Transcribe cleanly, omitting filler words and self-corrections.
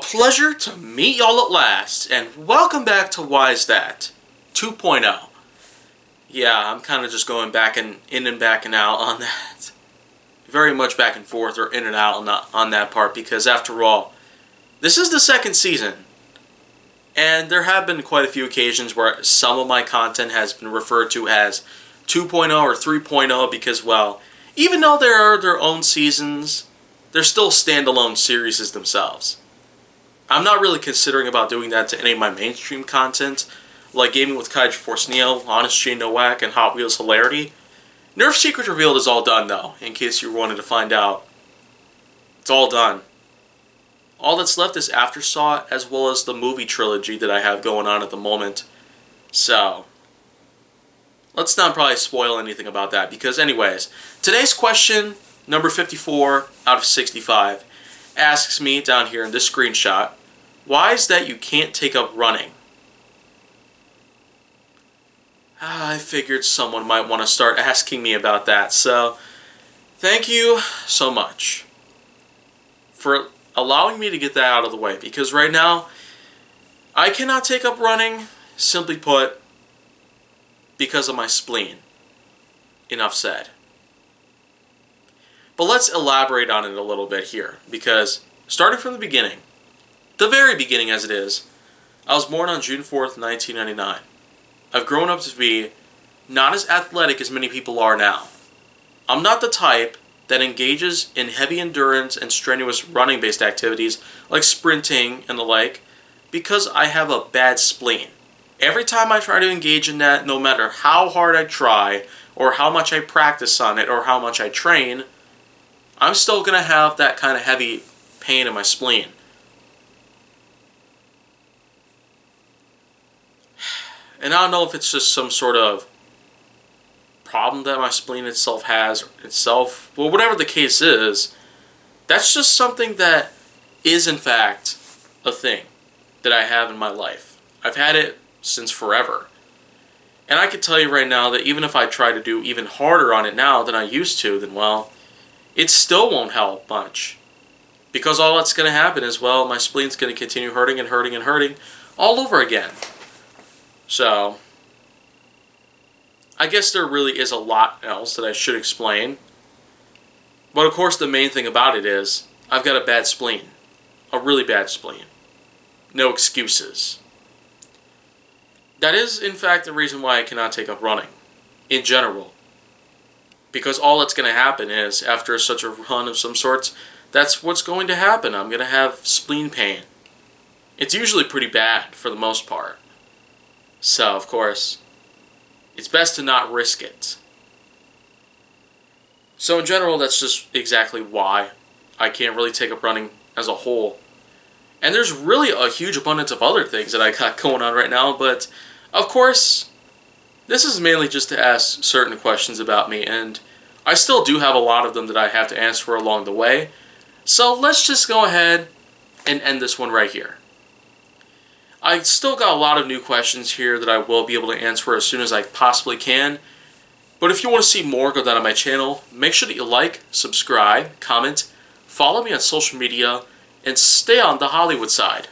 pleasure to meet y'all at last, and welcome back to Why Is That 2.0. Yeah, I'm kind of just going back and in and back and out on that. Very much back and forth or in and out on that part, because after all, this is the second season. And there have been quite a few occasions where some of my content has been referred to as 2.0 or 3.0 because, well, even though there are their own seasons, they're still standalone series themselves. I'm not really considering about doing that to any of my mainstream content, like Gaming with Kaiju Force Neo, Honest J Nowak, and Hot Wheels Hilarity. Nerf Secret Revealed is all done though, in case you wanted to find out. It's all done. All that's left is Aftershock, as well as the movie trilogy that I have going on at the moment. So, let's not probably spoil anything about that, because anyways, today's question, number 54 out of 65, asks me down here in this screenshot, why is that you can't take up running? I figured someone might want to start asking me about that, so thank you so much for allowing me to get that out of the way, because right now I cannot take up running, simply put, because of my spleen. Enough said. But let's elaborate on it a little bit here, because starting from the beginning, the very beginning as it is, I was born on June 4th, 1999. I've grown up to be not as athletic as many people are now. I'm not the type that engages in heavy endurance and strenuous running-based activities like sprinting and the like, because I have a bad spleen. Every time I try to engage in that, no matter how hard I try, or how much I practice on it, or how much I train, I'm still going to have that kind of heavy pain in my spleen. And I don't know if it's just some sort of problem that my spleen itself has, well, whatever the case is, that's just something that is in fact a thing that I have in my life. I've had it since forever. And I can tell you right now that even if I try to do even harder on it now than I used to, then, well, it still won't help much. Because all that's going to happen is, well, my spleen's going to continue hurting and hurting and hurting all over again. So, I guess there really is a lot else that I should explain. But of course the main thing about it is, I've got a bad spleen. A really bad spleen. No excuses. That is, in fact, the reason why I cannot take up running. In general. Because all that's going to happen is, after such a run of some sorts, that's what's going to happen. I'm going to have spleen pain. It's usually pretty bad, for the most part. So, of course, it's best to not risk it. So in general, that's just exactly why I can't really take up running as a whole. And there's really a huge abundance of other things that I got going on right now, but of course, this is mainly just to ask certain questions about me, and I still do have a lot of them that I have to answer along the way. So let's just go ahead and end this one right here. I still got a lot of new questions here that I will be able to answer as soon as I possibly can. But if you want to see more go down on my channel, make sure that you like, subscribe, comment, follow me on social media, and stay on the Hollywood side.